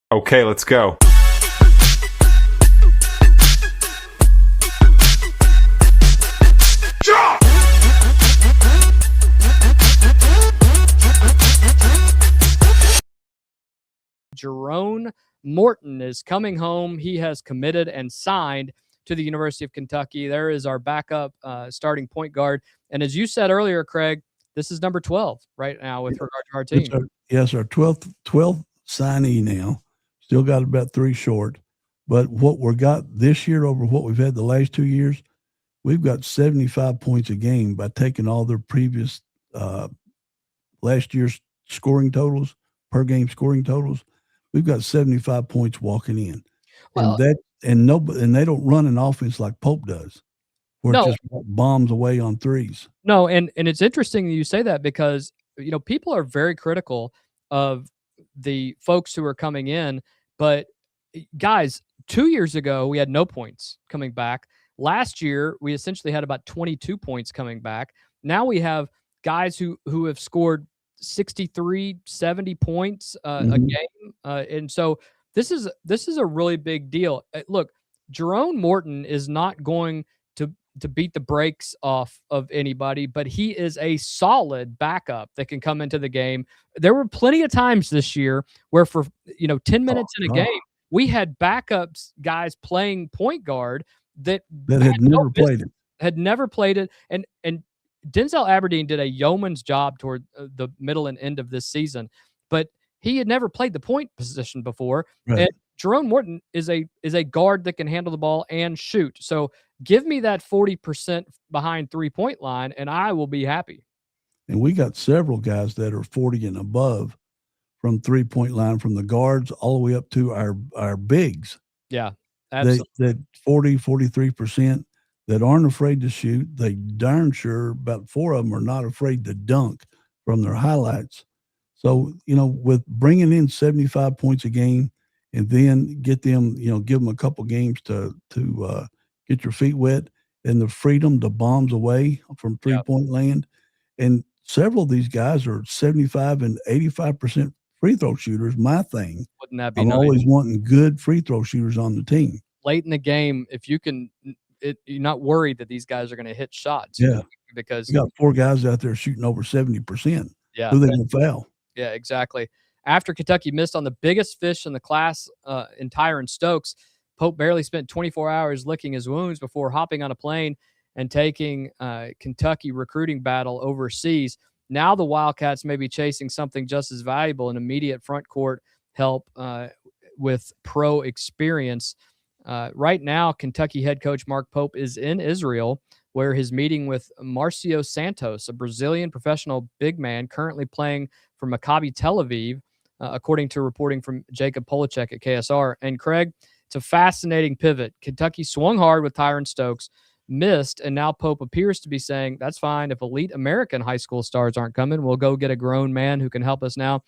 Okay, let's go. Jerone Morton is coming home. He has committed and signed to the University of Kentucky. There is our backup starting point guard. And as you said earlier, Craig, this is number 12 right now with regard to our team. Yes, our 12th signee now. Still got about 3 short. But what we got this year over what we've had the last 2 years, we've got 75 points a game by taking all their previous last year's scoring totals, per game scoring totals. We've got 75 points walking in. Well, and they don't run an offense like Pope does, where No. it just bombs away on threes. No, and it's interesting that you say that because, people are very critical of the folks who are coming in. But guys, 2 years ago, we had no points coming back. Last year, we essentially had about 22 points coming back. Now we have guys who have scored 63, 70 points a game. And so this is a really big deal. Look, Jerome Morton is not going to beat the brakes off of anybody, but he is a solid backup that can come into the game. There were plenty of times this year where for 10 minutes in a game, we had backups guys playing point guard that had never played it. Had never played it. And Denzel Aberdeen did a yeoman's job toward the middle and end of this season, but he had never played the point position before. Right. And Jerome Morton is a guard that can handle the ball and shoot. So give me that 40% behind 3-point line, and I will be happy. And we got several guys that are 40 and above from 3-point line, from the guards all the way up to our bigs. Yeah, absolutely. That 40, 43% that aren't afraid to shoot. They darn sure, about 4 of them are not afraid to dunk from their highlights. So, with bringing in 75 points a game and then get them, give them a couple games to get your feet wet, and the freedom to bombs away from 3-point land. And several of these guys are 75 and 85% free throw shooters. My thing. Wouldn't that be I'm nice? always wanting good free throw shooters on the team. Late in the game, if you can, you're not worried that these guys are going to hit shots. Yeah. Because we got 4 guys out there shooting over 70%. Yeah. Who they going to foul? Yeah, exactly. After Kentucky missed on the biggest fish in the class in Tyron Stokes, Pope barely spent 24 hours licking his wounds before hopping on a plane and taking Kentucky recruiting battle overseas. Now the Wildcats may be chasing something just as valuable, an immediate front court help with pro experience. Right now, Kentucky head coach Mark Pope is in Israel, where he's meeting with Marcio Santos, a Brazilian professional big man currently playing for Maccabi Tel Aviv, according to reporting from Jacob Polacek at KSR. And Craig, it's a fascinating pivot. Kentucky swung hard with Tyron Stokes, missed, and now Pope appears to be saying, that's fine. If elite American high school stars aren't coming, we'll go get a grown man who can help us now.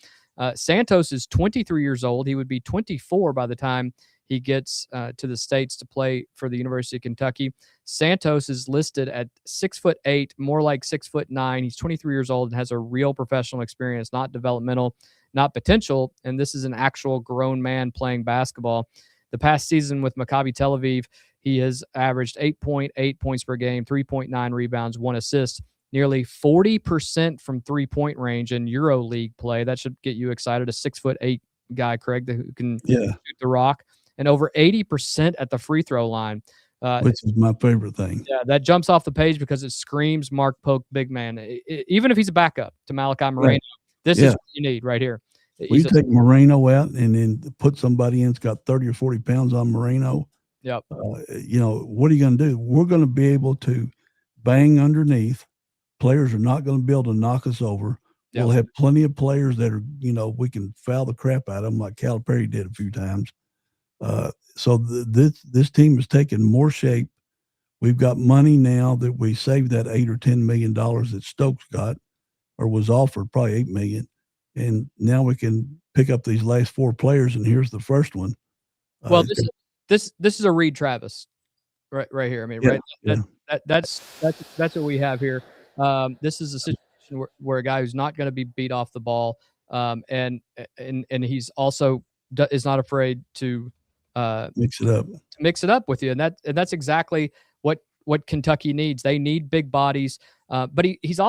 Santos is 23 years old. He would be 24 by the time he gets to the States to play for the University of Kentucky. Santos is listed at 6'8", more like 6'9". He's 23 years old and has a real professional experience, not developmental, not potential. And this is an actual grown man playing basketball. The past season with Maccabi Tel Aviv, he has averaged 8.8 points per game, 3.9 rebounds, 1 assist, nearly 40% from 3-point range in EuroLeague play. That should get you excited. A 6'8" guy, Craig, who can shoot the rock. And over 80% at the free throw line. Which is my favorite thing. Yeah, that jumps off the page because it screams Mark Pope, big man. Even if he's a backup to Malachi Moreno, this is what you need right here. We take Moreno out and then put somebody in that's got 30 or 40 pounds on Moreno. Yep. What are you going to do? We're going to be able to bang underneath. Players are not going to be able to knock us over. Yep. We'll have plenty of players that are, we can foul the crap out of them like Calipari did a few times. So this team has taken more shape. We've got money now that we saved that $8 or $10 million that Stokes got, or was offered, probably $8 million, and now we can pick up these last 4 players. And here's the first one. Well, this is a Reed Travis, right here. I mean, that's what we have here. This is a situation where a guy who's not going to be beat off the ball, and he's also is not afraid to mix it up. with you, and that's exactly what Kentucky needs. They need big bodies. But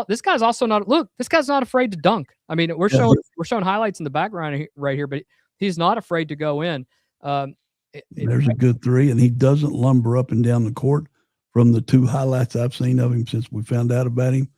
this guy's also not. Look, this guy's not afraid to dunk. I mean, we're showing highlights in the background right here, but he's not afraid to go in. There's a good three, and he doesn't lumber up and down the court. From the 2 highlights I've seen of him since we found out about him,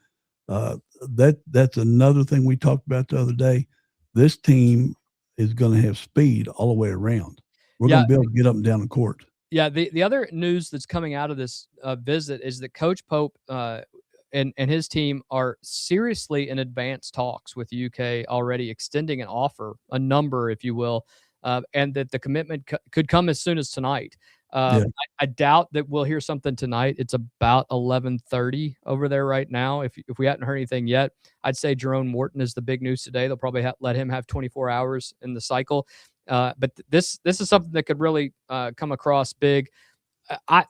that's another thing we talked about the other day. This team is going to have speed all the way around. We're going to be able to get up and down the court. Yeah, the other news that's coming out of this visit is that Coach Pope and his team are seriously in advanced talks with UK already, extending an offer, a number, if you will, and that the commitment could come as soon as tonight. I doubt that we'll hear something tonight. It's about 11:30 over there right now. If we hadn't heard anything yet, I'd say Jerone Morton is the big news today. They'll probably let him have 24 hours in the cycle. But this is something that could really come across big.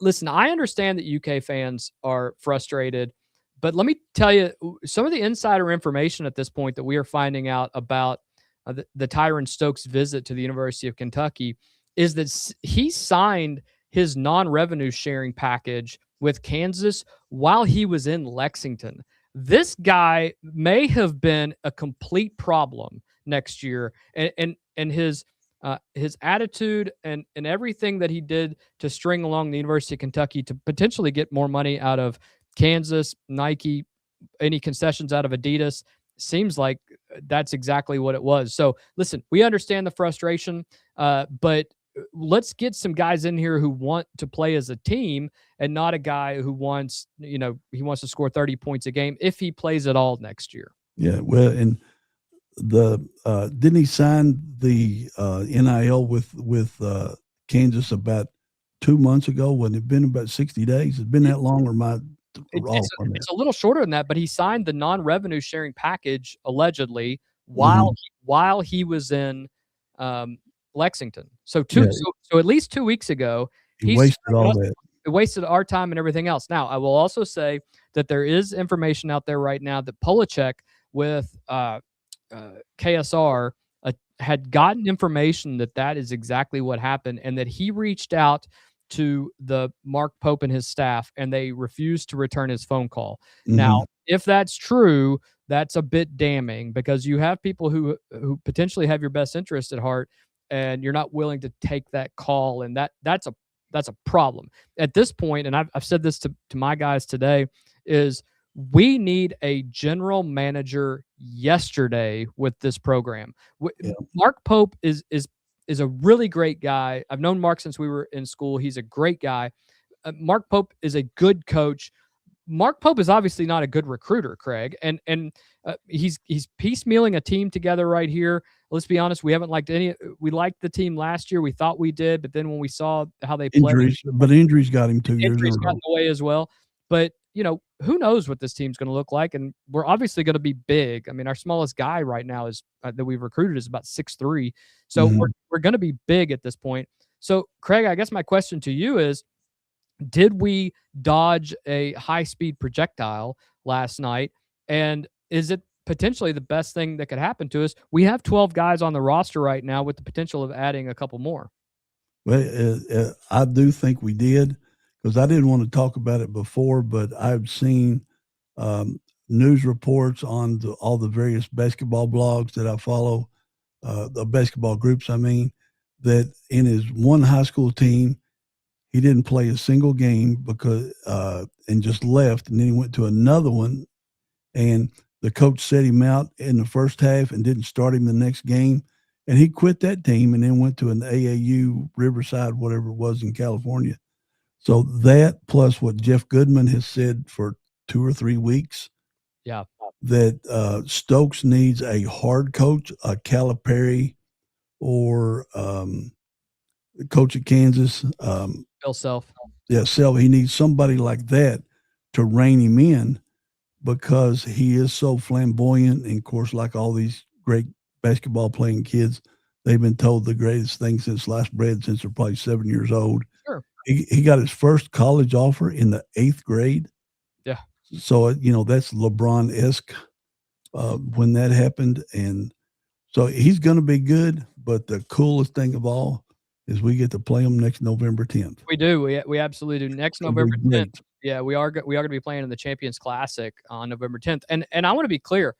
Listen, I understand that UK fans are frustrated, but let me tell you some of the insider information at this point that we are finding out about the Tyron Stokes visit to the University of Kentucky is that he signed his non-revenue sharing package with Kansas while he was in Lexington. This guy may have been a complete problem next year, and his attitude and everything that he did to string along the University of Kentucky to potentially get more money out of Kansas, Nike, any concessions out of Adidas, seems like that's exactly what it was. So listen, we understand the frustration, but let's get some guys in here who want to play as a team and not a guy who wants to score 30 points a game if he plays at all next year. Yeah, well, and didn't he sign the NIL with Kansas about 2 months ago? When it been about 60 days? It's been that long, or it's a little shorter than that, but he signed the non-revenue sharing package allegedly while he was in Lexington. So at least 2 weeks ago, he wasted all that. It wasted our time and everything else. Now, I will also say that there is information out there right now that Polacek with KSR had gotten information that is exactly what happened, and that he reached out to the Mark Pope and his staff, and they refused to return his phone call. Now, if that's true, that's a bit damning, because you have people who potentially have your best interest at heart, and you're not willing to take that call, and that's a problem at this point. And I've said this to my guys today, is we need a general manager yesterday with this program. Mark Pope is a really great guy. I've known Mark since we were in school. He's a great guy. Mark Pope is a good coach. Mark Pope is obviously not a good recruiter, Craig, and he's piecemealing a team together right here. Let's be honest, we haven't liked any. We liked the team last year. We thought we did, but then when we saw how they played, injuries got him 2 years. Injuries got in the way as well. But who knows what this team's going to look like? And we're obviously going to be big. I mean, our smallest guy right now is that we've recruited is about 6'3". So we're going to be big at this point. So, Craig, I guess my question to you is, did we dodge a high-speed projectile last night? And is it potentially the best thing that could happen to us? We have 12 guys on the roster right now with the potential of adding a couple more. Well, I do think we did, because I didn't want to talk about it before, but I've seen news reports on all the various basketball blogs that I follow, the basketball groups, that in his one high school team, he didn't play a single game because and just left, and then he went to another one, and the coach set him out in the first half and didn't start him the next game, and he quit that team and then went to an AAU, Riverside, whatever it was, in California. So that, plus what Jeff Goodman has said for 2 or 3 weeks, that Stokes needs a hard coach, a Calipari, or coach at Kansas, Bill Self. Yeah, Self. He needs somebody like that to rein him in, because he is so flamboyant. And of course, like all these great basketball playing kids, they've been told the greatest thing since sliced bread since they're probably 7 years old. Sure. He got his first college offer in the 8th grade. Yeah. So, that's LeBron-esque when that happened. And So he's going to be good, but the coolest thing of all is we get to play him next November 10th. We do. We absolutely do. Next November 10th. Yeah, we are going to be playing in the Champions Classic on November 10th. And I want to be clear,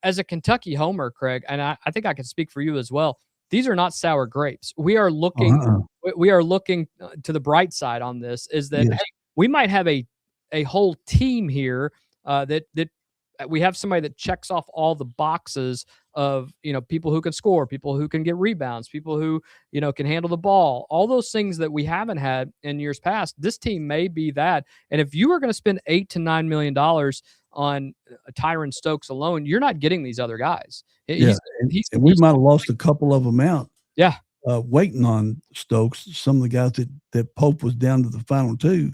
as a Kentucky homer, Craig, and I think I can speak for you as well. These are not sour grapes. We are looking to the bright side on this. Is that hey, we might have a whole team here that we have somebody that checks off all the boxes of, people who can score, people who can get rebounds, people who, can handle the ball, all those things that we haven't had in years past. This team may be that. And if you are going to spend $8 to $9 million on Tyron Stokes alone, you're not getting these other guys. And we might have lost a couple of them out. Yeah. Waiting on Stokes, some of the guys that Pope was down to the final two,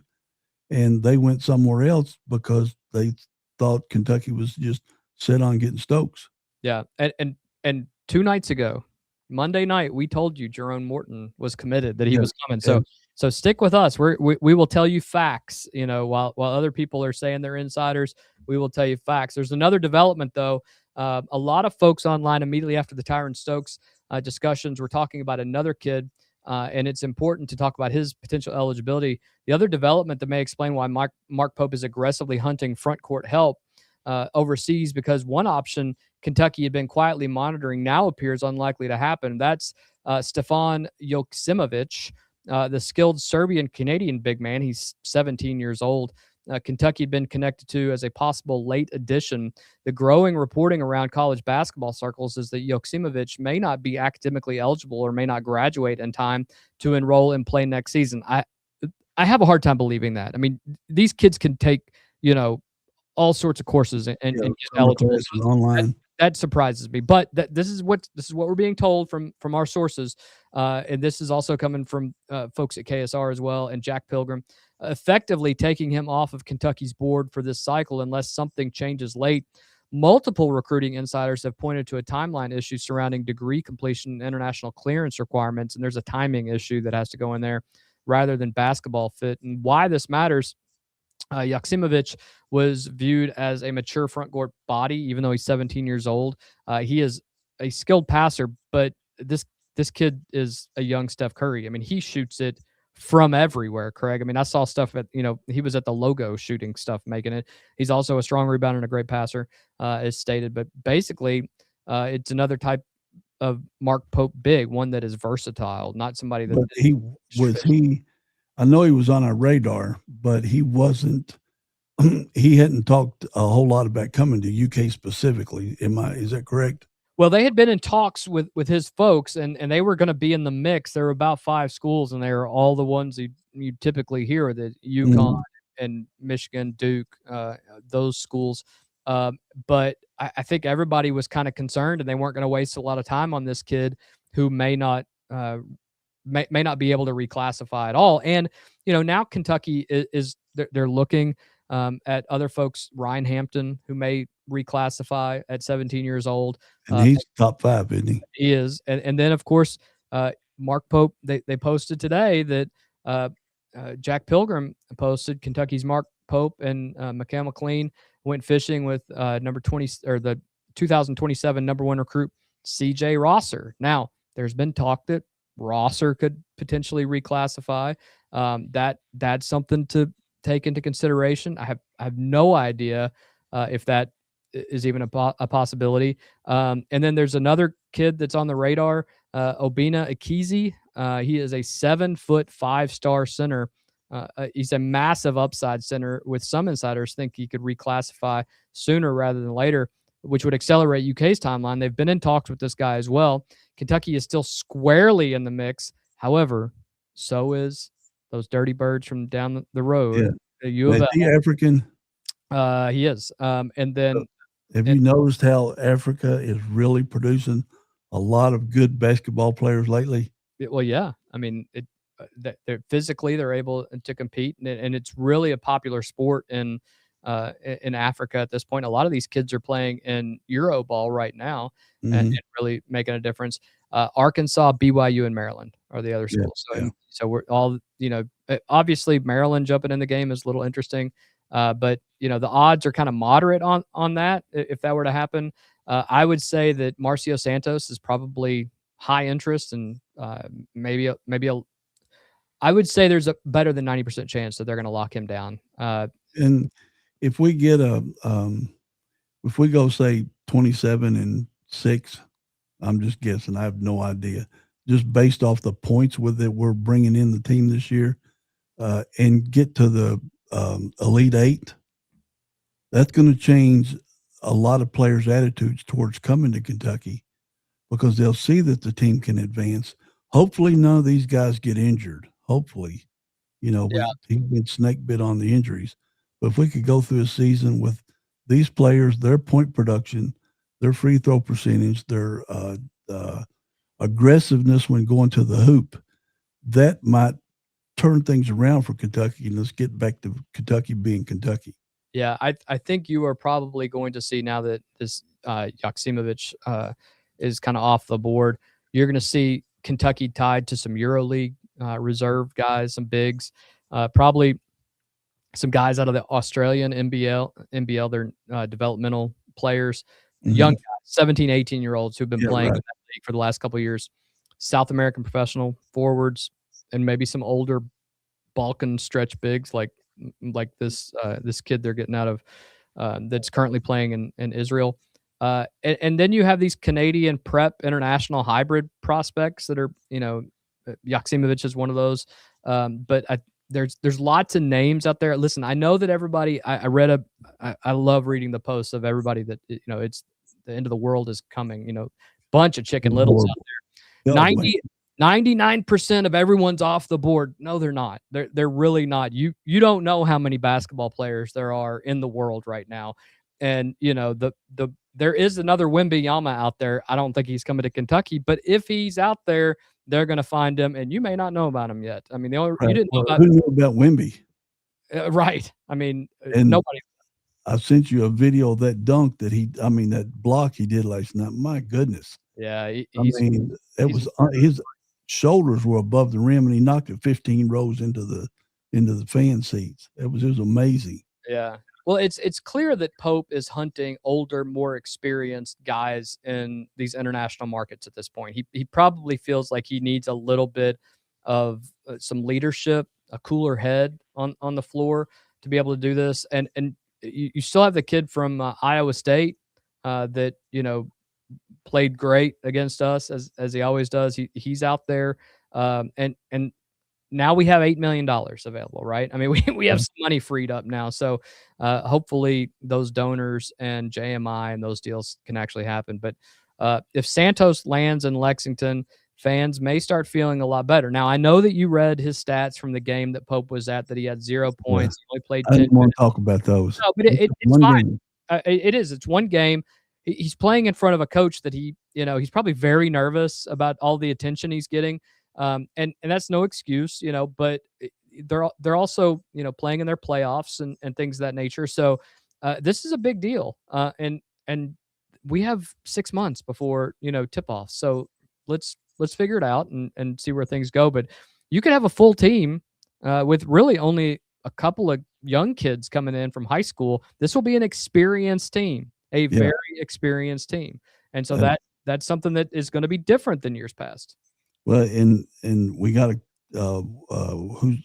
and they went somewhere else because they thought Kentucky was just set on getting Stokes. Yeah, and 2 nights ago, Monday night, we told you Jerone Morton was committed, that he was coming. So stick with us. We will tell you facts. While other people are saying they're insiders, we will tell you facts. There's another development though. A lot of folks online immediately after the Tyron Stokes discussions were talking about another kid, and it's important to talk about his potential eligibility. The other development that may explain why Mark Pope is aggressively hunting front court help overseas, because one option Kentucky had been quietly monitoring now appears unlikely to happen. That's Stefan Joksimovic, the skilled Serbian-Canadian big man. He's 17 years old. Kentucky had been connected to as a possible late addition. The growing reporting around college basketball circles is that Joksimovic may not be academically eligible or may not graduate in time to enroll and play next season. I have a hard time believing that. I mean, these kids can take, all sorts of courses and get eligible online. That surprises me, but this is what we're being told from our sources, and this is also coming from folks at KSR as well, and Jack Pilgrim, effectively taking him off of Kentucky's board for this cycle unless something changes late. Multiple recruiting insiders have pointed to a timeline issue surrounding degree completion and international clearance requirements, and there's a timing issue that has to go in there rather than basketball fit. And why this matters, Joksimovic was viewed as a mature front court body, even though he's 17 years old. He is a skilled passer, but this kid is a young Steph Curry. I mean, he shoots it from everywhere, Craig. I mean, I saw stuff at, he was at the logo shooting stuff, making it. He's also a strong rebounder and a great passer, as stated. But basically, it's another type of Mark Pope big, one that is versatile, not somebody that I know he was on our radar, but he wasn't. He hadn't talked a whole lot about coming to UK specifically. Is that correct? Well, they had been in talks with his folks, and they were going to be in the mix. There were about 5 schools, and they were all the ones you typically hear, the UConn and Michigan, Duke, those schools. But I think everybody was kind of concerned, and they weren't going to waste a lot of time on this kid who may not be able to reclassify at all. And, now Kentucky is they're looking at other folks, Ryan Hampton, who may reclassify at 17 years old. And he's top 5, isn't he? He is. And then, of course, Mark Pope, they posted today that Jack Pilgrim posted Kentucky's Mark Pope and Mikal McLean went fishing with number 20 or the 2027 number 1 recruit, CJ Rosser. Now, there's been talk that Rosser could potentially reclassify. That's something to take into consideration. I have no idea if that is even a possibility. And then there's another kid that's on the radar, Obina Akizi. He is a 7-foot 5-star center. He's a massive upside center, with some insiders think he could reclassify sooner rather than later, which would accelerate UK's timeline. They've been in talks with this guy as well. Kentucky is still squarely in the mix. However, so is those dirty birds from down the road. Yeah. Is he African? He is. And then have you noticed how Africa is really producing a lot of good basketball players lately? Well, yeah. I mean, they're physically they're able to compete, and it's really a popular sport in Africa at this point. A lot of these kids are playing in Euro ball right now, and really making a difference. Arkansas, BYU, and Maryland are the other schools. So we're all, obviously Maryland jumping in the game is a little interesting. But the odds are kind of moderate on that if that were to happen. I would say that Marcio Santos is probably high interest, and I would say there's a better than 90% chance that they're going to lock him down. And if we get if we go say 27-6, I'm just guessing. I have no idea. Just based off the points that we're bringing in the team this year, and get to the Elite Eight, that's going to change a lot of players' attitudes towards coming to Kentucky, because they'll see that the team can advance. Hopefully, none of these guys get injured. Hopefully, he's been snake bit on the injuries. But if we could go through a season with these players, their point production, their free throw percentage, their aggressiveness when going to the hoop, that might turn things around for Kentucky, and let's get back to Kentucky being Kentucky. Yeah, I think you are probably going to see, now that this Joksimovic is kind of off the board, you're going to see Kentucky tied to some EuroLeague reserve guys, some bigs, probably some guys out of the Australian NBL, they're developmental players, young guys, 17, 18-year-olds who've been playing in that league for the last couple of years, South American professional forwards, and maybe some older Balkan stretch bigs like this kid they're getting out of that's currently playing in Israel. And then you have these Canadian prep international hybrid prospects that are, Joksimovic is one of those. But there's lots of names out there. Listen, I know that everybody, I love reading the posts of everybody that, it's the end of the world is coming, bunch of Chicken Littles out there. 99% of everyone's off the board. No, they're not. They're really not. You don't know how many basketball players there are in the world right now. And, there is another Wembanyama out there. I don't think he's coming to Kentucky, but if he's out there, they're going to find him, and you may not know about him yet. I mean, you didn't know about who knew about Wemby? Right. I mean, and nobody. I sent you a video of that dunk that block he did last night. My goodness. Yeah, his shoulders were above the rim, and he knocked it 15 rows into the fan seats. It was amazing. Yeah. Well, it's clear that Pope is hunting older, more experienced guys in these international markets at this point. He probably feels like he needs a little bit of some leadership, a cooler head on the floor to be able to do this. And you still have the kid from Iowa State that played great against us as he always does. He's out there, and now we have $8 million available, right? I mean, we have some money freed up now. So hopefully those donors and JMI and those deals can actually happen. But if Santos lands in Lexington, fans may start feeling a lot better. Now, I know that you read his stats from the game that Pope was at, that he had 0 points. He only played 10 I didn't want to talk about those. No, but it's fine. It is. It's one game. He's playing in front of a coach that he's probably very nervous about all the attention he's getting. And that's no excuse, but they're also, playing in their playoffs and things of that nature. So this is a big deal. And we have 6 months before, tip off. So let's figure it out and see where things go. But you could have a full team with really only a couple of young kids coming in from high school. This will be an experienced team, very experienced team. And so that's something that is going to be different than years past. Well, and we got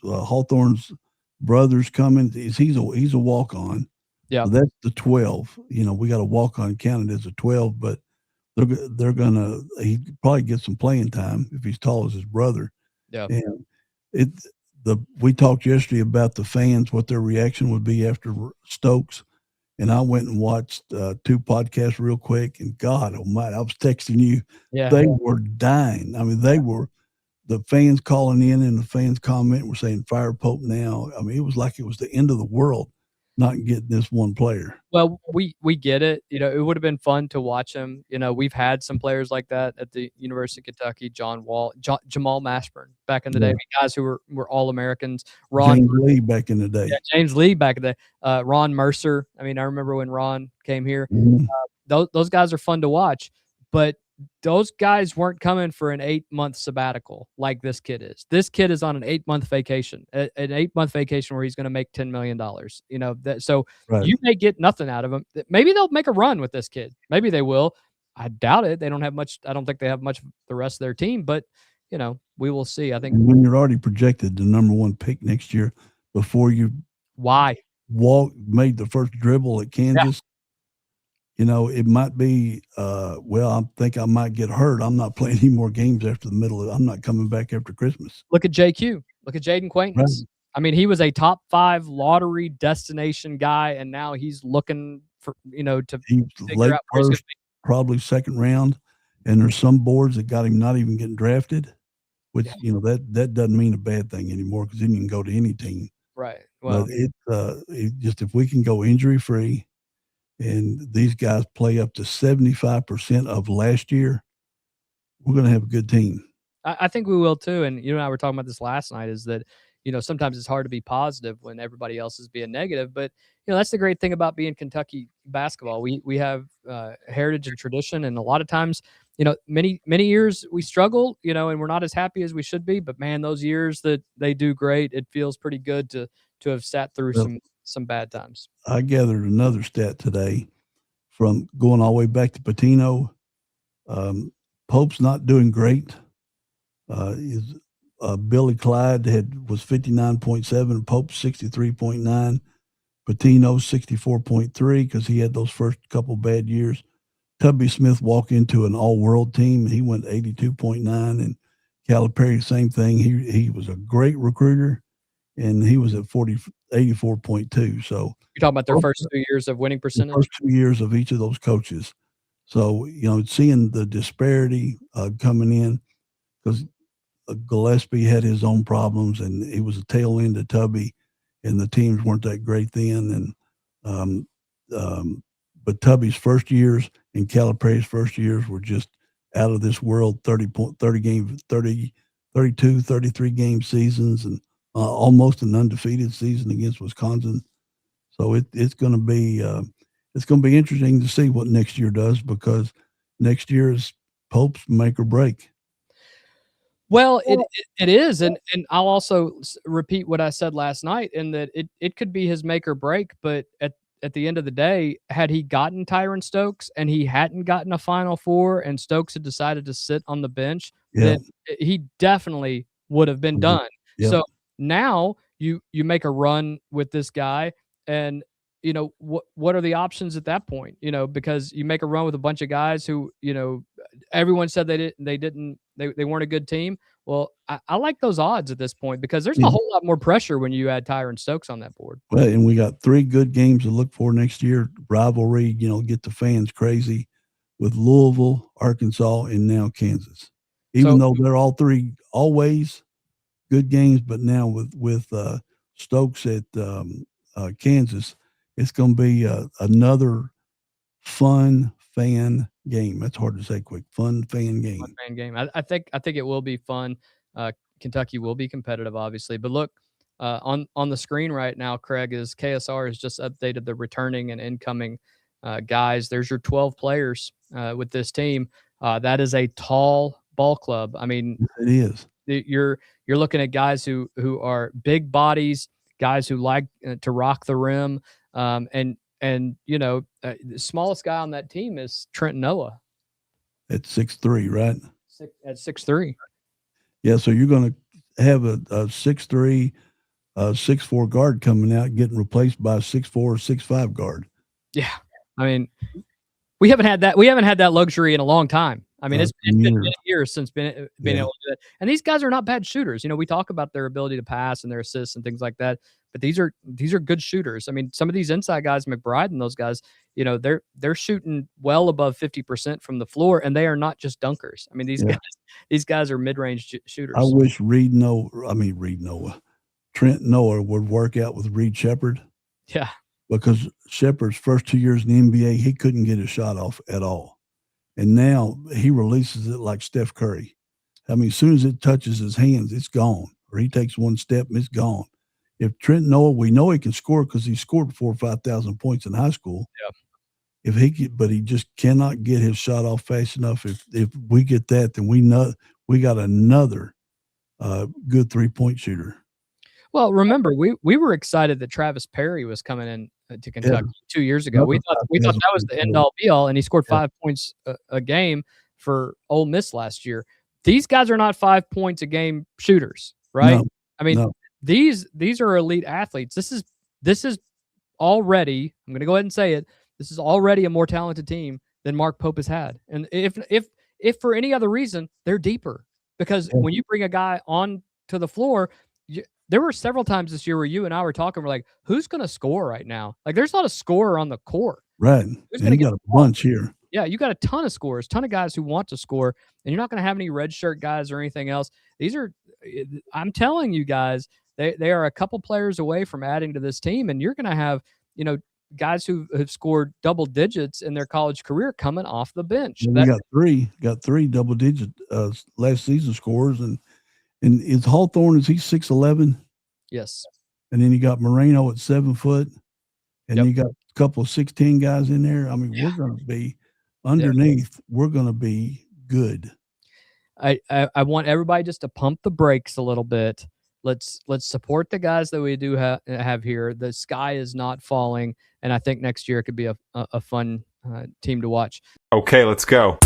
Hawthorne's brother's coming. He's a walk on. Yeah, so that's the 12. We got a walk on counted as a 12, but they're gonna he probably get some playing time if he's tall as his brother. Yeah, and we talked yesterday about the fans, what their reaction would be after Stokes. And I went and watched 2 podcasts real quick, and God almighty, I was texting you. Yeah. They were dying. I mean, the fans calling in and the fans commenting were saying, "Fire Pope now." I mean, it was like it was the end of the world not getting this one player. Well, we get it. It would have been fun to watch him. We've had some players like that at the University of Kentucky, John Wall, Jamal Mashburn back in the day, guys who were All-Americans. James Lee back in the day. Yeah, James Lee back in the day. Ron Mercer. I mean, I remember when Ron came here. Mm-hmm. Those guys are fun to watch. But those guys weren't coming for an 8-month sabbatical like this kid is. This kid is on an 8-month vacation, an 8-month vacation where he's going to make $10 million. So Right. you may get nothing out of him. Maybe they'll make a run with this kid. Maybe they will. I doubt it. They don't have much. I don't think they have much of the rest of their team, but we will see. I think And when you're already projected the number 1 pick next year before you why made the first dribble at Kansas, it might be, well, I think I might get hurt. I'm not playing any more games after I'm not coming back after Christmas. Look at JQ. Look at Jaden Quaintance. Right. I mean, he was a top 5 lottery destination guy, and now he's looking for, to He's figure late out where he's first, probably second round, and there's some boards that got him not even getting drafted, which, that doesn't mean a bad thing anymore because then you can go to any team. Right. Well, But it just if we can go injury-free and these guys play up to 75% of last year, we're going to have a good team. I think we will too. And you and I were talking about this last night is that, sometimes it's hard to be positive when everybody else is being negative. But, that's the great thing about being Kentucky basketball. We have heritage and tradition. And a lot of times, many years we struggle, and we're not as happy as we should be. But, man, those years that they do great, it feels pretty good to have sat through some bad times. I gathered another stat today from going all the way back to Patino. Pope's not doing great. Billy Clyde was 59.7, Pope 63.9, Patino 64.3 because he had those first couple bad years. Tubby Smith walked into an all-world team. He went 82.9, and Calipari, same thing. He was a great recruiter, and he was at 84.2. So you're talking about their first 2 years of winning percentage? First 2 years of each of those coaches. So, seeing the disparity coming in because Gillespie had his own problems, and he was a tail end of Tubby, and the teams weren't that great then. And but Tubby's first years and Calipari's first years were just out of this world. 32, 33 game seasons, and almost an undefeated season against Wisconsin. So it's going to be interesting to see what next year does because next year is Pope's make or break. Well, it is, and I'll also repeat what I said last night in that it could be his make or break, but at the end of the day, had he gotten Tyron Stokes and he hadn't gotten a Final Four and Stokes had decided to sit on the bench, then he definitely would have been done. Yeah. So now you make a run with this guy, and what are the options at that point? Because you make a run with a bunch of guys who everyone said they weren't a good team. Well, I like those odds at this point because there's a whole lot more pressure when you add Tyron Stokes on that board. Well, and we got 3 good games to look for next year. Rivalry, get the fans crazy with Louisville, Arkansas, and now Kansas. Even though they're all 3 always good games, but now with Stokes at Kansas, it's going to be another fun fan game. That's hard to say quick. Fun fan game. Fun fan game. I think it will be fun. Kentucky will be competitive, obviously. But look, on the screen right now, Craig, is KSR has just updated the returning and incoming guys. There's your 12 players with this team. That is a tall ball club. I mean, it is. You're looking at guys who are big bodies, guys who like to rock the rim, and the smallest guy on that team is Trent Noah at 6'3", right? At 6'3". Yeah, so you're going to have a 6'3", 6'4" guard coming out, getting replaced by a 6'4" or 6'5" guard. Yeah, I mean, we haven't had that luxury in a long time. I mean, it's been many years since being able to do that. And these guys are not bad shooters. We talk about their ability to pass and their assists and things like that, but these are good shooters. I mean, some of these inside guys, McBride and those guys, they're shooting well above 50% from the floor, and they are not just dunkers. I mean, these guys are mid-range shooters. I wish Trent Noah would work out with Reed Sheppard. Yeah. Because Sheppard's first 2 years in the NBA, he couldn't get his shot off at all. And now he releases it like Steph Curry. I mean, as soon as it touches his hands, it's gone. Or he takes one step and it's gone. If Trent Noah, we know he can score because he scored 4,000 or 5,000 points in high school. Yeah. if he just cannot get his shot off fast enough. If we get that, then we got another good 3-point shooter. Well, remember, we were excited that Travis Perry was coming in to Kentucky 2 years ago. We thought that was the end all be all, and he scored 5 points a game for Ole Miss last year. These guys are not 5 points a game shooters, right? No, I mean, no. these are elite athletes. This is already, I'm going to go ahead and say it, this is already a more talented team than Mark Pope has had. And if for any other reason, they're deeper, because when you bring a guy on to the floor, there were several times this year where you and I were talking, we're like, who's going to score right now? Like, there's not a scorer on the court. Right. Who's going to get a bunch here? Yeah, you got a ton of scorers, ton of guys who want to score, and you're not going to have any red shirt guys or anything else. These are, I'm telling you guys, they are a couple players away from adding to this team, and you're going to have, guys who have scored double digits in their college career coming off the bench. We got three double digit last season scores, and is Hawthorne, is he 6'11"? Yes. And then you got Moreno at 7 foot, and you got a couple of 6'10" guys in there. I mean, we're going to be underneath. We're going to be good. I want everybody just to pump the brakes a little bit. Let's support the guys that we do have here. The sky is not falling, and I think next year it could be a fun team to watch. Okay, let's go.